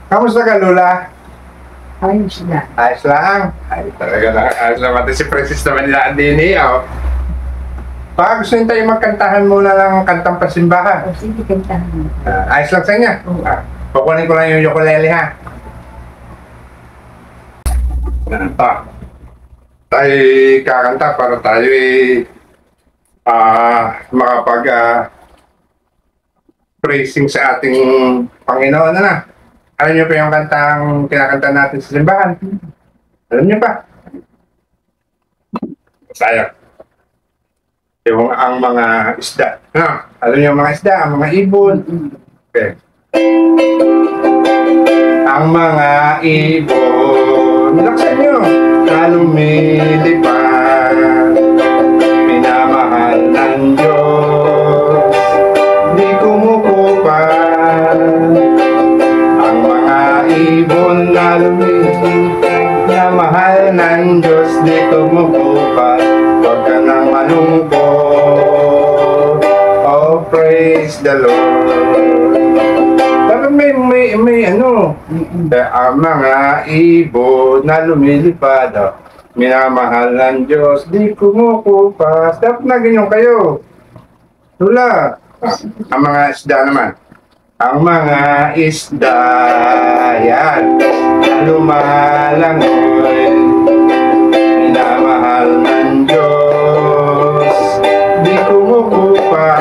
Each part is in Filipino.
Kamusta ka, Lola? Ayos na. Ayos lang. Ay, talaga na. Ayos lang. Pati si Princess naman nila din oh. Baka gusto nyo tayo magkantahan muna ng kantang pasimbahan. O sige, kantahan mo. Ayos lang sa inyo. Kukunin ko lang yung ukulele, ha? Ito. Tayo kakanta para tayo makapag praising sa ating Panginoon na. Alam niyo pa yung kantang kinakanta natin sa simbahan? Alam niyo pa? Tayo. Yung ang mga isda. Alam niyo yung mga isda, ang mga ibon. Okay. Ang mga ibon, laksan niyo, na lumilipad, minamahal ng Diyos, di kumukupan. Ang mga ibon na lumilipad, na mahal ng Diyos, di kumukupan. Huwag ka nang malungkot, oh praise the Lord. Dapat may ano, ang mga ibon na lumilipad, minamahal ng Diyos, di kumukupas. Dapat na ganyan kayo. Tula. Ang mga isda naman. Ang mga isda, yan, lumalangoy, minamahal ng Diyos, di kumukupas.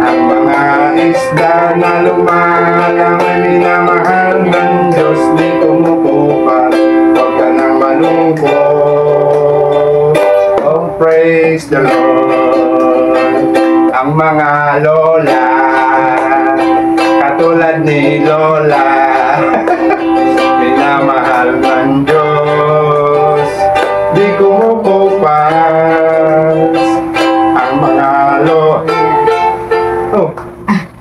Ang mga isda na lumalangoy, minamahal ng Diyos, di kumukupas. Huwag ka nang malungkot, oh praise the Lord. Ang mga lola, katulad ni Lola, minamahal ng Diyos, di kumukupas. Ang mga lola,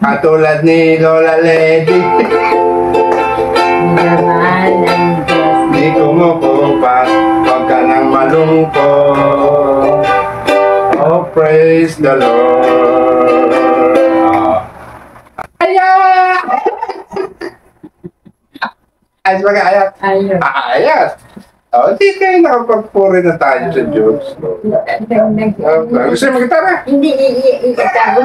katulad ni Lola Lady, Minamahal ng Diyos. di kumukupas. Huwag ka nang malungkot, oh praise the Lord. Ayat! Ayos ba ka, ayat? Ayos. Ayat! Di kayo nakapagpuri na tayo sa Diyos. Gusto mo mag-gitara? Hindi, iitago.